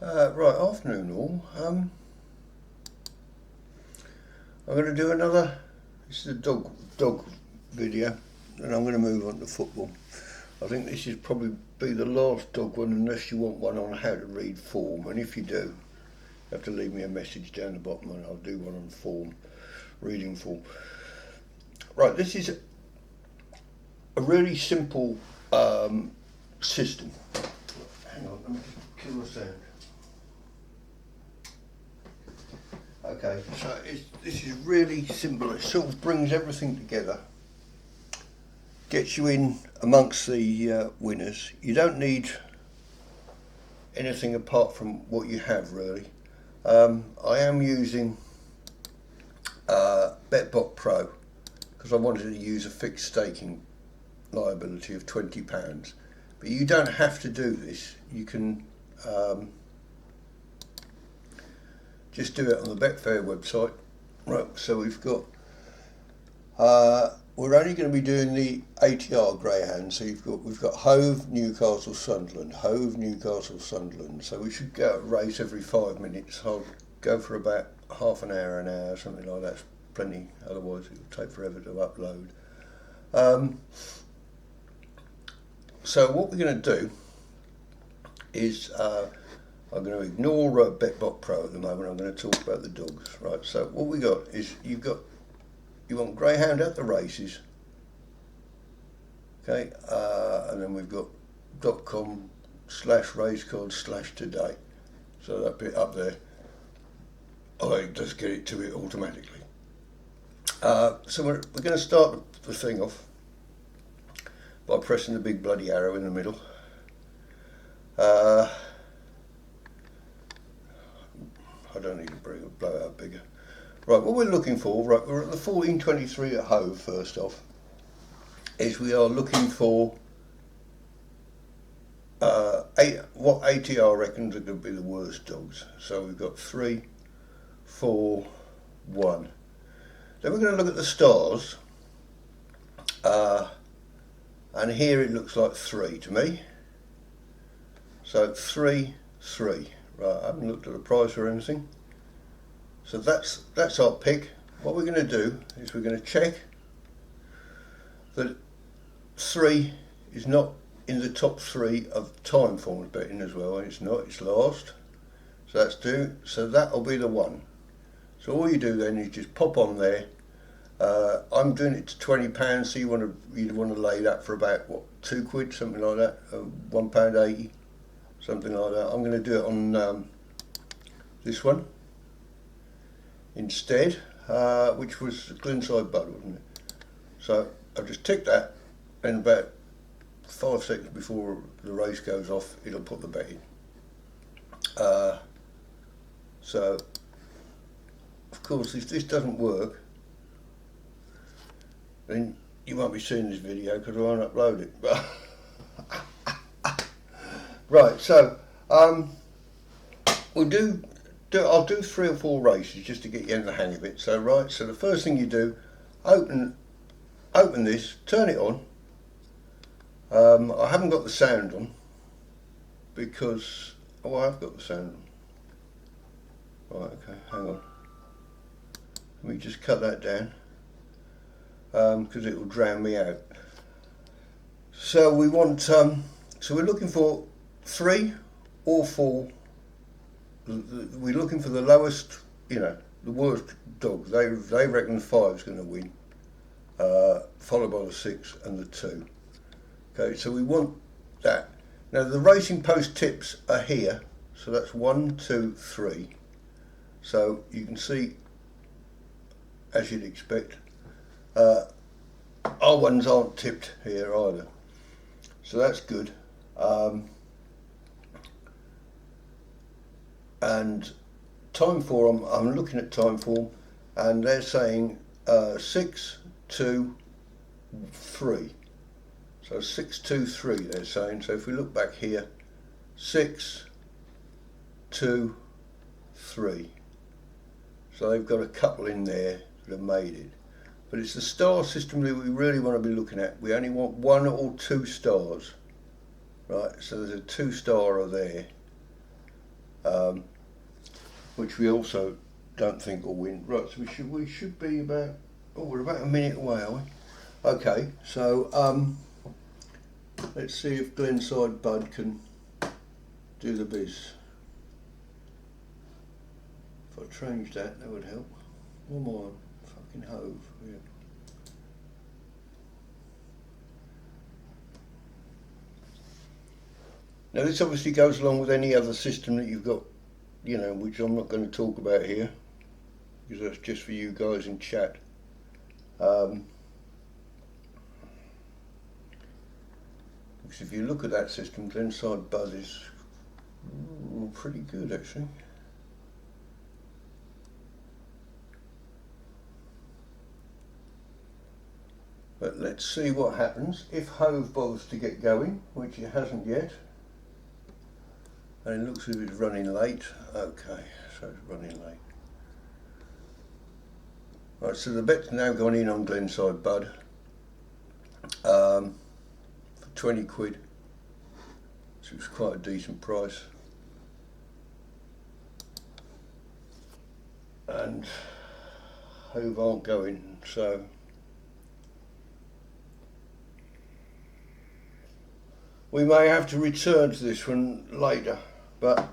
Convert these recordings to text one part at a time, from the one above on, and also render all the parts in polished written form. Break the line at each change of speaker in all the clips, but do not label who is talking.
Right, afternoon all. I'm going to do another. This is a dog video, and I'm going to move on to football. I think this is probably be the last dog one, unless you want one on how to read form. And if you do, you have to leave me a message down the bottom, and I'll do one on form, reading form. Right, this is a really simple system. Hang on, let me just kill the sound. Okay, so this is really simple. It sort of brings everything together, gets you in amongst the winners. You don't need anything apart from what you have, really. I am using BetBot Pro because I wanted to use a fixed staking liability of £20. But you don't have to do this. You can just do it on the Betfair website. Right, so we've got, we're only going to be doing the ATR greyhound. So we've got Hove, Newcastle, Sunderland, Hove, Newcastle, Sunderland. So we should go race every 5 minutes. I'll go for about half an hour, something like that. It's plenty, otherwise it will take forever to upload. So what we're going to do is I'm going to ignore BetBot Pro at the moment. I'm going to talk about the dogs, right? So what we got is you want greyhound at the races, okay, and then we've got .com/racecard/today. So that bit up there, it does get it to it automatically. So we're going to start the thing off by pressing the big bloody arrow in the middle. I don't need to blow out bigger. Right, what we're looking for, right, we're at the 1423 at Hove first off, is we are looking for what ATR reckons are going to be the worst dogs. So we've got 3, 4, 1. Then we're going to look at the stars, and here it looks like 3 to me. So 3, 3. Right, I haven't looked at the price or anything. So that's our pick. What we're going to do is we're going to check that 3 is not in the top 3 of time forms betting as well. And it's not, it's last. So that's 2. So that'll be the 1. So all you do then is just pop on there. I'm doing it to £20, so you'd want to lay that for about what, £2, something like that, £1.80. Something like that. I'm going to do it on this one instead, which was Glenside Bud, wasn't it? So I've just ticked that, and about 5 seconds before the race goes off, it'll put the bet in. So, of course, if this doesn't work, then you won't be seeing this video because I won't upload it. Right, so I'll do 3 or 4 races just to get you in the hang of it. So right, so the first thing you do, open this, turn it on. I haven't got the sound on because I've got the sound on. Right, okay, hang on. Let me just cut that down because it will drown me out. So we want so we're looking for 3 or 4. We're looking for the lowest, the worst dog. They reckon 5 is going to win, followed by the 6 and the 2. Okay, so we want that. Now the racing post tips are here, so that's 1, 2, 3. So you can see, as you'd expect, our ones aren't tipped here either. So that's good. And time form, I'm looking at time form, and they're saying 6, 2, 3. So 6, 2, 3 they're saying. So if we look back here, 6, 2, 3. So they've got a couple in there that have made it. But it's the star system that we really want to be looking at. We only want 1 or 2 stars. Right, so there's a 2-starer there. which we also don't think will win. Right, so we should be about, oh, we're about a minute away, are we? Okay, so let's see if Glenside Bud can do the biz. If I change that, that would help. One more, fucking Hove. Yeah. Now this obviously goes along with any other system that you've got, you know, which I'm not going to talk about here, because that's just for you guys in chat. Because if you look at that system, Glenside Bud is pretty good actually. But let's see what happens if Hove bothers to get going, which it hasn't yet. And it looks as if it's running late. Okay, so it's running late. Right, so the bet's now gone in on Glenside Bud for 20 quid. So it's quite a decent price. And Hove aren't going, so we may have to return to this one later, but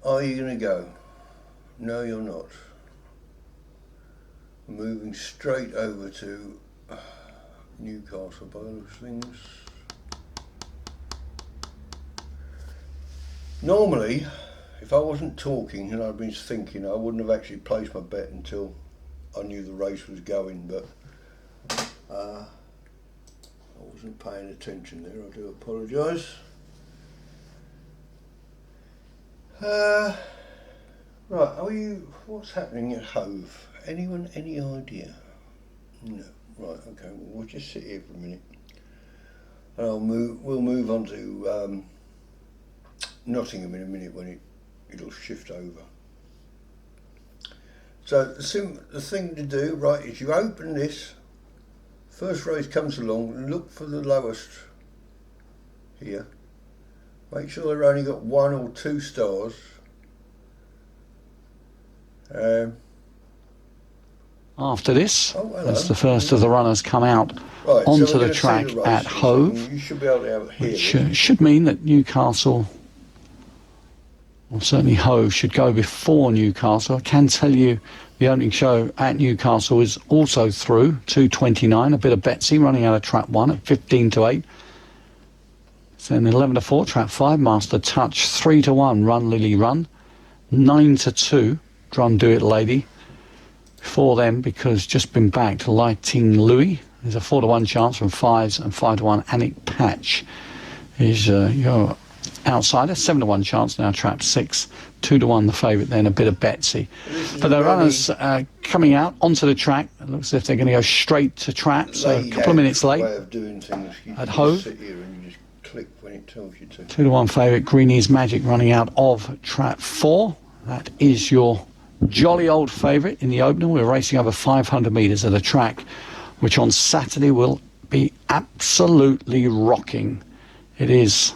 are you going to go? No, you're not. We're moving straight over to Newcastle by those things. Normally, if I wasn't talking and I'd been thinking, I wouldn't have actually placed my bet until I knew the race was going, but I wasn't paying attention there. I do apologise. Right, are you? What's happening at Hove? Anyone? Any idea? No. Right. Okay. Well, we'll just sit here for a minute, and we'll move on to Nottingham in a minute when it'll shift over. So the thing to do, right, is you open this, first race comes along, look for the lowest here. Make sure they've only got 1 or 2 stars.
After this, as the first of the runners come out onto the track at Hove,
you should be able to have
which should mean that Newcastle, or certainly Hove, should go before Newcastle. I can tell you the opening show at Newcastle is also through, 2:29, a bit of Betsy running out of trap 1 at 15 to 8. Then 11 to 4, trap 5, Master Touch, 3 to 1, Run Lily Run, 9 to 2, Drum Do It Lady. Before them, because just been backed, Lighting Louis. There's a 4 to 1 chance from 5s, and 5 to 1, Anik Patch is your outsider. 7 to 1 chance now, trap 6, 2 to 1 the favourite, then a bit of Betsy. But the runners coming out onto the track, it looks as if they're going to go straight to trap, so a couple of minutes late
way of doing things.
at Hove.
Sit here and you just click when it tells you to.
2 to 1 favourite, Greenie's Magic running out of trap 4. That is your jolly old favourite in the opener. We're racing over 500 metres at a track which on Saturday will be absolutely rocking. It is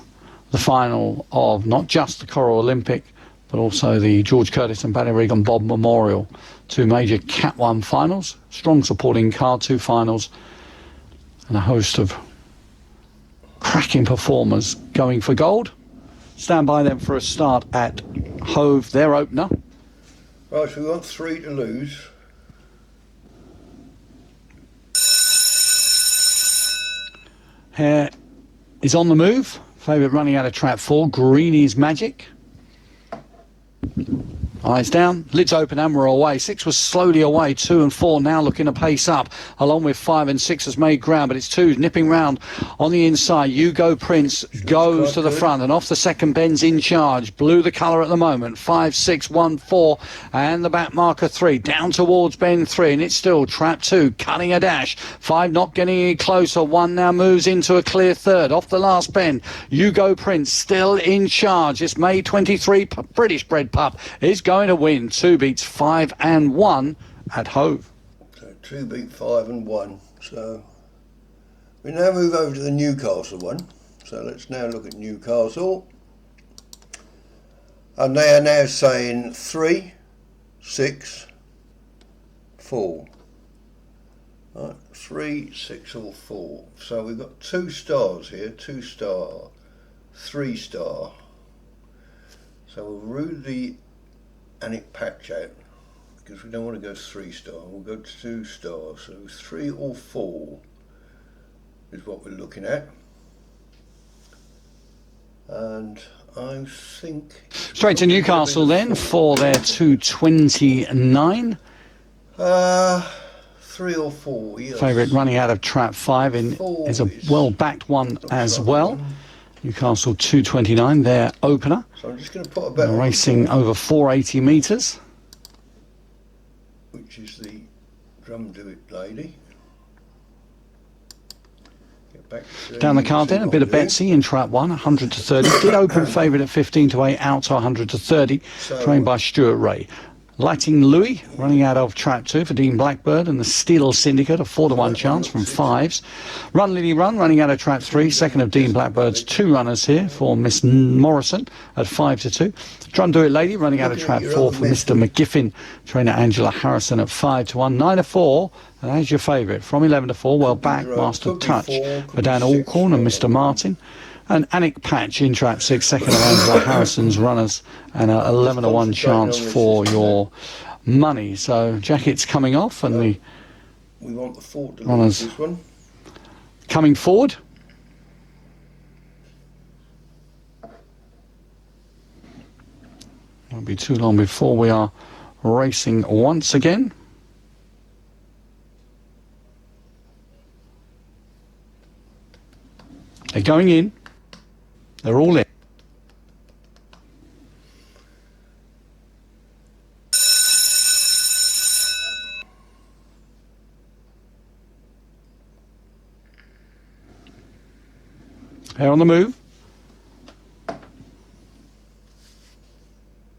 the final of not just the Coral Olympic, but also the George Curtis and Ballyregan Bob Memorial, 2 major Cat 1 finals, strong supporting car, 2 finals, and a host of cracking performers going for gold. Stand by then for a start at Hove, their opener.
Right, so we want 3 to lose.
Hare is on the move. Favourite running out of trap 4, Greenie's Magic. Eyes down, lids open, and we're away. 6 was slowly away, 2 and 4 now looking to pace up, along with 5 and 6 has made ground, but it's 2 nipping round on the inside. You Go Prince goes to the front, and off the second bends in charge. Blue the colour at the moment, 5, 6, 1, 4, and the back marker 3, down towards bend 3, and it's still trap 2, cutting a dash. 5 not getting any closer, 1 now moves into a clear third, off the last bend. You Go Prince still in charge. This May 23 British bred pup is going to win. 2 beats 5 and 1 at Hove.
So 2 beat 5 and 1. So We now move over to the Newcastle one. So let's now look at Newcastle. And they are now saying 3, 6, 4. Right, 3, 6 or 4. So we've got 2 stars here, 2 star, 3 star. So we'll root the Anic patch out because we don't want to go 3 star. We'll go 2 star. So 3 or 4 is what we're looking at. And I think
Straight to Newcastle then for their 229.
3 or 4, yes.
Favourite running out of trap 5 is a well-backed one as well. Newcastle 229, their opener.
So I'm just going to put a bet on
racing over 480 metres.
Which is the Drum Do It lady. Get back to
Down the card then, a bit of Betsy in trap 1, 100 to 30. Did open favourite at 15 to 8, out to 100 to 30, trained by Stuart Ray. Lighting Louis, running out of trap 2 for Dean Blackbird, and the Steel Syndicate, a 4 to 1 chance from 5s. Run Lily Run, running out of trap 3, second of Dean Blackbird's 2 runners here for Miss Morrison at 5 to 2. Drum Do It Lady, running out of trap 4 for Mr. McGiffin, trainer Angela Harrison at 5 to 1. 9 to 4, and as your favourite, from 11 to 4, well back, Master Touch for Dan Alcorn and Mr. Martin. And Anic Patch in trap 6, second of Angela Harrison's runners, and a 11 to 1 chance for your money. So jackets coming off, and the
we want the 4 to
runners
this one.
Coming forward. Won't be too long before we are racing once again. They're going in. They're all in. They're on the move.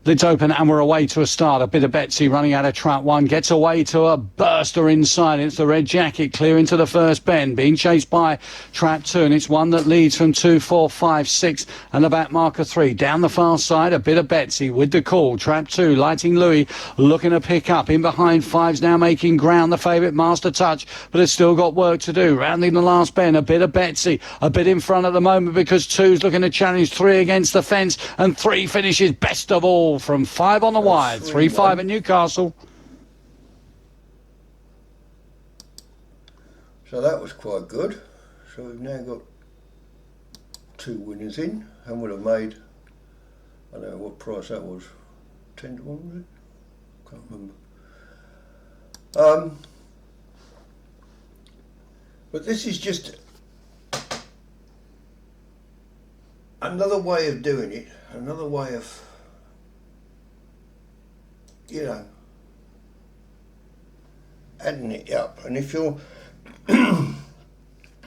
Lids open and we're away to a start. A bit of Betsy running out of trap 1. Gets away to a burster inside. It's the Red Jacket clear into the first bend. Being chased by trap 2. And it's one that leads from 2, 4, 5, 6. And the back marker 3. Down the far side, a bit of Betsy with the call. Trap 2, Lighting Louis looking to pick up. In behind 5's now making ground. The favourite Master Touch. But it's still got work to do. Rounding the last bend, a bit of Betsy. A bit in front at the moment because 2's looking to challenge 3 against the fence. And 3 finishes best of all from 5 on the wide. 3-5 at Newcastle.
So that was quite good. So we've now got 2 winners in, and would have made, I don't know what price that was, 10 to 1 was it? Can't remember. But this is just another way of doing it, another way of, you know, adding it up. And if you're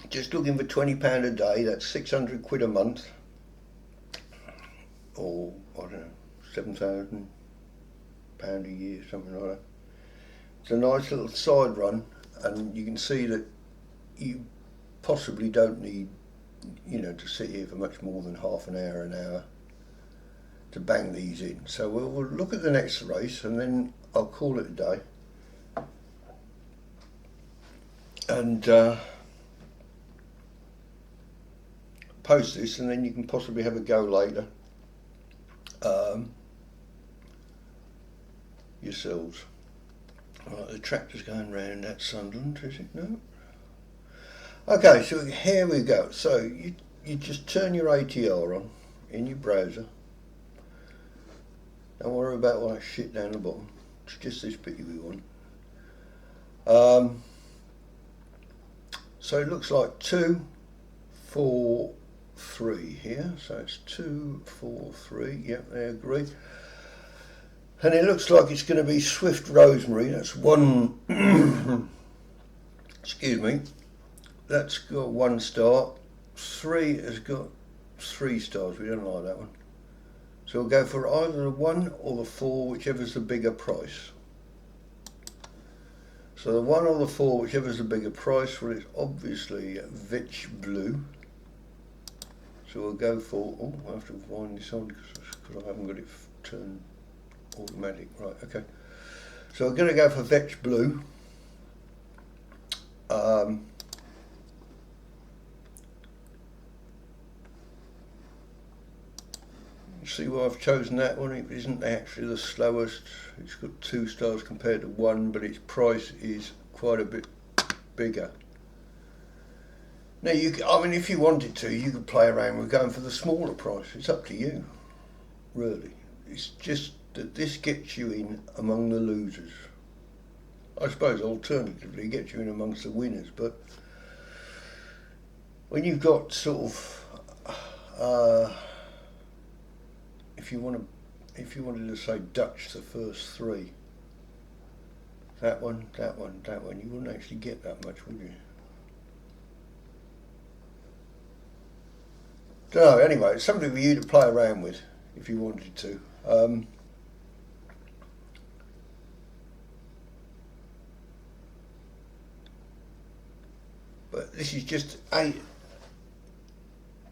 just looking for £20 a day, that's 600 quid a month, or I don't know, £7,000 a year, something like that. It's a nice little side run, and you can see that you possibly don't need, you know, to sit here for much more than half an hour to bang these in. So we'll look at the next race, and then I'll call it a day. And post this, and then you can possibly have a go later yourselves. Right, the tractor's going round at Sunderland, is it? No? Okay, so here we go. So you just turn your ATR on in your browser. Don't worry about all that shit down the bottom. It's just this bit we want. So it looks like 2, 4, 3 here. So it's 2, 4, 3. Yep, I agree. And it looks like it's going to be Swift Rosemary. That's 1. Excuse me. That's got 1 star. 3 has got 3 stars. We don't like that one. So we'll go for either the 1 or the 4, whichever's the bigger price. So the one or the four, whichever's the bigger price, well, it's obviously Vitch Blue. So we'll go for, oh, I have to wind this on because I haven't got it turned automatic. Right, okay. So we're going to go for Vetch Blue. See why I've chosen that one? It isn't actually the slowest. It's got 2 stars compared to 1, but its price is quite a bit bigger. Now, I mean, if you wanted to, you could play around with going for the smaller price. It's up to you, really. It's just that this gets you in among the losers. I suppose alternatively it gets you in amongst the winners, but when you've got sort of if you wanted to say Dutch the first 3, that one, you wouldn't actually get that much, would you? So anyway, it's something for you to play around with if you wanted to. But this is just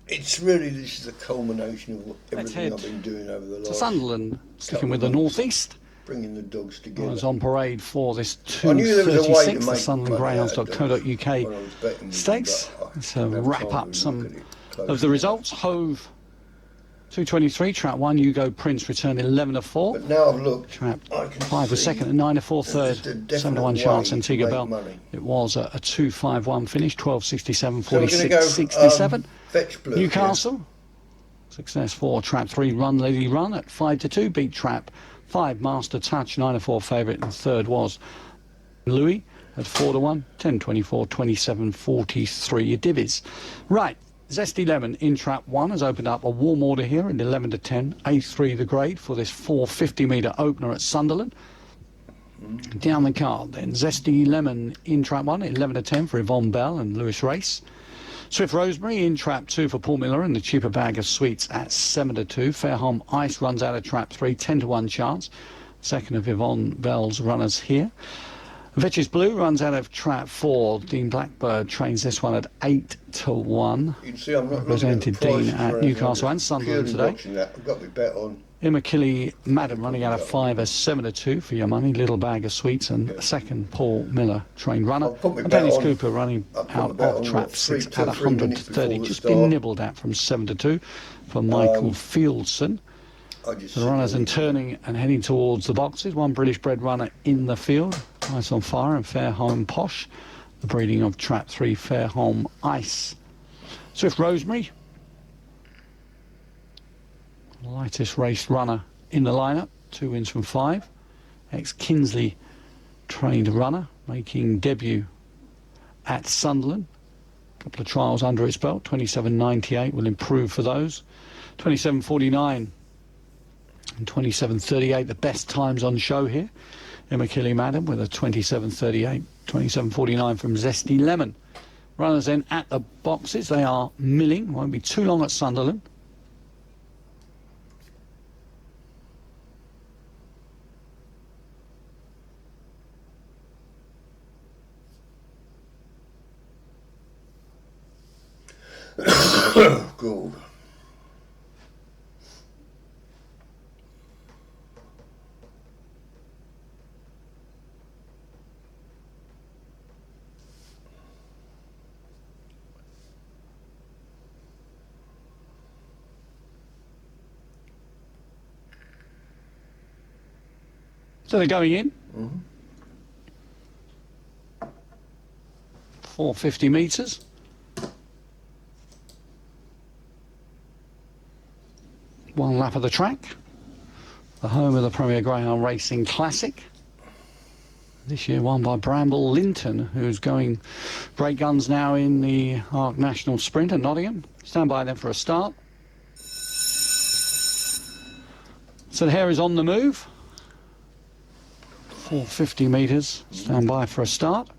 this is a culmination of everything I've been doing over the last.
Sunderland, sticking with the northeast.
Bringing the dogs together.
I was on parade for this
I knew there was a way to
236, the
make
Sunderland Greyhounds.co.uk stakes. Let's wrap up some of the results. Hove 223, trap 1, Hugo Prince returned 11 to 4.
But now I've looked,
trap 5 was second and 9 to 4 third. 7 to 1 chance, Antigua Bell.
Money.
It was a 2-5-1 finish, 12.67, 46.67.
Blue,
Newcastle, success 4, trap 3, Run Lady Run at 5 to 2, beat trap 5, Master Touch, 9 to 4 favourite, and third was Louis at 4 to 1, 10 24, 27 43. Your divvies. Right. Zesty Lemon in trap 1 has opened up a warm order here in 11 to 10, A3 the grade for this 450 metre opener at Sunderland. Down the card then, Zesty Lemon in trap 1, 11 to 10 for Yvonne Bell and Lewis Race. Swift Rosemary in trap 2 for Paul Miller and the cheaper bag of sweets at 7 to 2. Fairholm Ice runs out of trap 3, 10 to 1 chance. Second of Yvonne Bell's runners here. Vetches Blue runs out of trap 4. Dean Blackbird trains this one at 8 to 1.
You can see I'm not
represented Dean at Newcastle and Sunderland today.
I've got my bet on.
Immacullee Madam running out of 5 as 7 to 2 for your money. Little bag of sweets and second Paul Miller trained runner. And Dennis Cooper running out of trap 6 at 100 to 30. Just been nibbled at from 7 to 2 for Michael Fieldson. The runners and turning and heading towards the boxes. One British bred runner in the field. Ice on Fire and Fairholm Posh. The breeding of trap 3 Fairholm Ice. Swift Rosemary. Lightest raced runner in the lineup. 2 wins from 5. Ex-Kinsley trained runner making debut at Sunderland. A couple of trials under its belt. 27.98 will improve for those. 27.49 and 27.38 the best times on show here. Immacullee Madam with a 27.38, 27.49 from Zesty Lemon. Runners then at the boxes. They are milling. Won't be too long at Sunderland.
Good.
So they're going in. 450 metres. One lap of the track. The home of the Premier Greyhound Racing Classic. This year won by Bramble Linton, who's going great guns now in the Arc National Sprint at Nottingham. Stand by then for a start. So the hare is on the move. 450 metres. Stand by for a start.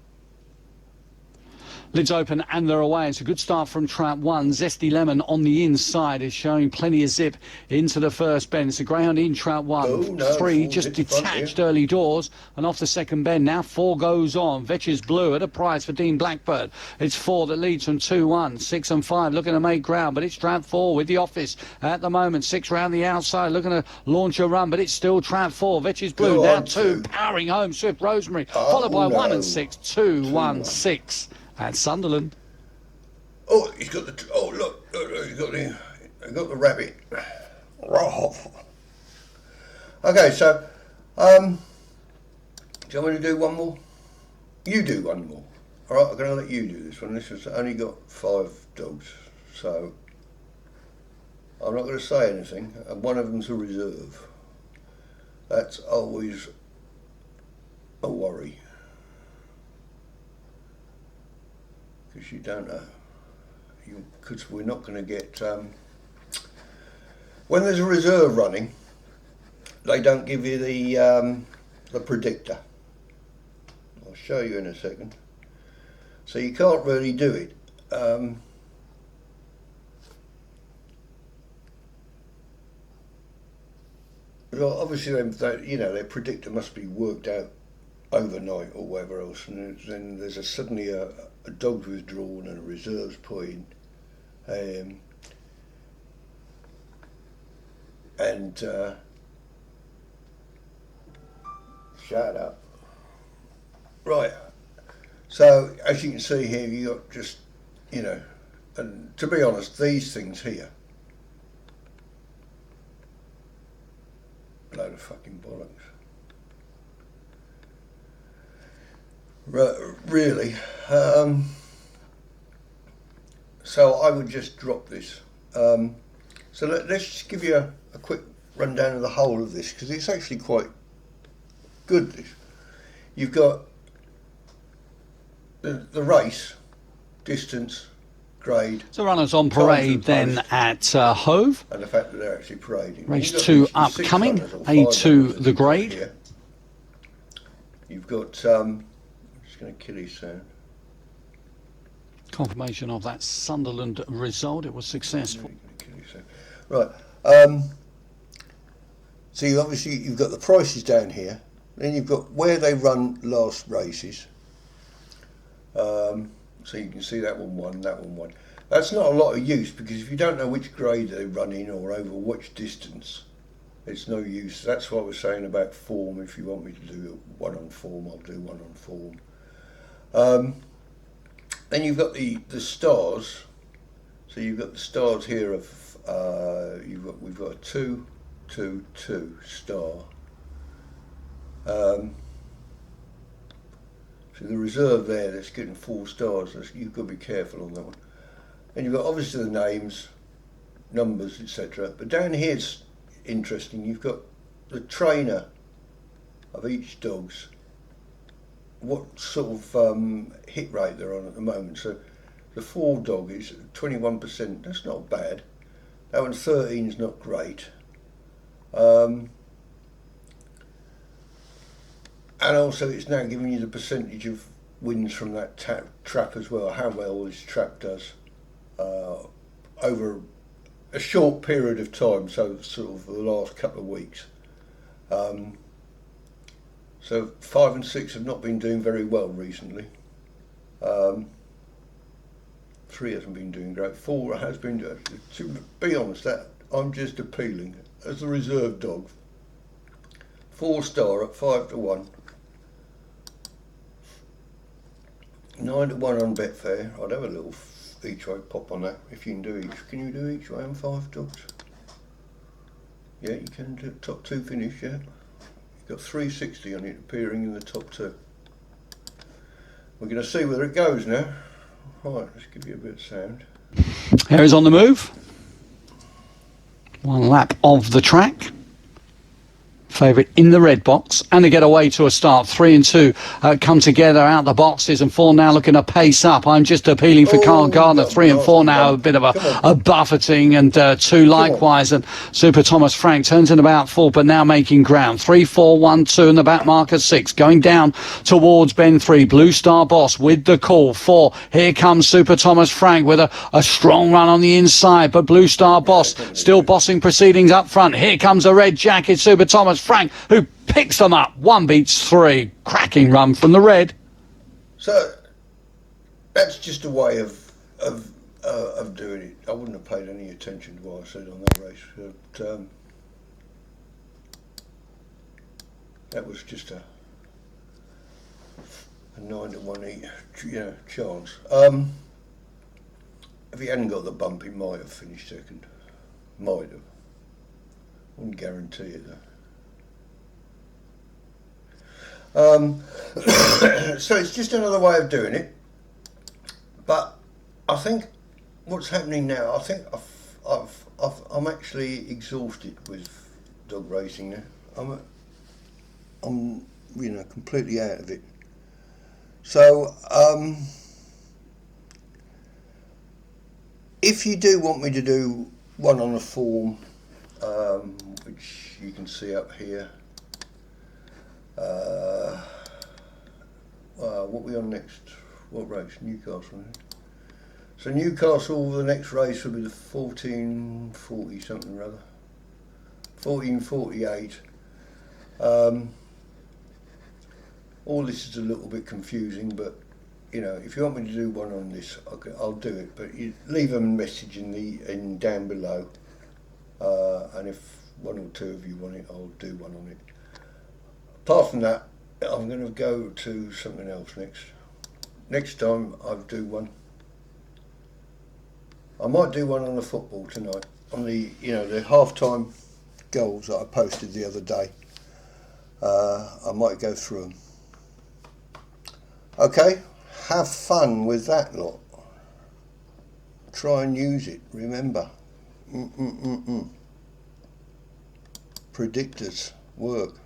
Lids open and they're away. It's a good start from trap one. Zesty Lemon on the inside is showing plenty of zip into the first bend. It's a greyhound in trap one.
Oh, no,
Three
four
just
hit the front
detached
here.
early doors and off the second bend. Now four goes on. Vetch's Blue at a price for Dean Blackbird. It's four that leads from 2-1. 6 and 5 looking to make ground, but it's trap four with the office at the moment. 6 round the outside looking to launch a run, but it's still trap four. Vetch's Blue
Go
now
on,
2
two.
powering home. Swift Rosemary
Oh,
followed by
no.
1 and 6. 2-1-6 at Sunderland.
Oh, he's got the. Oh, look, he's got the rabbit. Okay, so, do you want me to do one more? You do one more. All right, I'm going to let you do this one. This has only got 5 dogs, so I'm not going to say anything. And one of them's a reserve. That's always a worry, because you don't know. Because we're not going to get when there's a reserve running, they don't give you the predictor. I'll show you in a second. So you can't really do it. Well, obviously, their predictor must be worked out overnight or whatever else, and then there's suddenly a dog's withdrawn and a reserve's put in. Shut up. Right. So as you can see here, you got just, and to be honest, these things here, load of fucking bollocks. Really. So I would just drop this. So let's just give you a quick rundown of the whole of this, because it's actually quite good. This. You've got the race, distance, grade.
So runners on parade then at Hove.
And the fact that they're actually parading.
Race 2 upcoming, A2 the grade.
Here. You've got, I'm just going to kill his sound.
Confirmation of that Sunderland result. It was successful.
Right. So you've got the prices down here. Then you've got where they run last races. So you can see that one won, that one won. That's not a lot of use, because if you don't know which grade they run in or over which distance, it's no use. That's what I was saying about form. If you want me to do one on form, I'll do one on form. Then you've got the stars. So you've got the stars here of we've got a 2, 2, 2 star. So the reserve there that's getting 4 stars. You've got to be careful on that one. And you've got obviously the names, numbers, etc. But down here it's interesting. You've got the trainer of each dog's, what sort of hit rate they're on at the moment. So the 4 dog is 21%. That's not bad. That one 13 is not great. And also it's now giving you the percentage of wins from that trap as well, how well this trap does over a short period of time, so sort of the last couple of weeks. So 5 and 6 have not been doing very well recently. 3 hasn't been doing great. 4 has been doing. To be honest, that I'm just appealing as a reserve dog. 4 star at 5 to 1. 9 to 1 on Betfair. I'd have a little each way pop on that if you can do each. Can you do each way on 5 dogs? Yeah, you can do top 2 finish, yeah. You've got 360 on it appearing in the top 2. We're going to see whether it goes now. Right, let's give you a bit of sound.
Here is on the move. 1 lap of the track. favourite in the red box, and to get away to a start. 3 and 2 come together out the boxes, and 4 now looking to pace up. I'm just appealing for Carl Gardner. 3 and 4 now a bit of a buffeting, and 2 likewise, and Super Thomas Frank turns in about 4, but now making ground. 3, 4, 1, 2 in the back marker 6, going down towards bend 3. Blue Star Boss with the call. 4, here comes Super Thomas Frank with a strong run on the inside, but Blue Star Boss still bossing proceedings up front. Here comes a red jacket Super Thomas Frank, who picks them up. 1 beats 3. Cracking run from the red.
So that's just a way of doing it. I wouldn't have paid any attention to what I said on that race, but that was just a 9 to 1 chance. If he hadn't got the bump, he might have finished second. Might have. Wouldn't guarantee it though. So it's just another way of doing it. But I think what's happening now, I think I'm actually exhausted with dog racing now. I'm completely out of it. So if you do want me to do one on a form, which you can see up here, what we on next? What race? Newcastle. So Newcastle, the next race will be the 1440 something or other. 1448. All this is a little bit confusing, but if you want me to do one on this, I'll do it. But you leave a message in down below, and if 1 or 2 of you want it, I'll do one on it. Apart from that, I'm going to go to something else next. Next time I'll do one. I might do one on the football tonight, on the the half-time goals that I posted the other day. I might go through them. Okay, have fun with that lot. Try and use it, remember. Predictors work.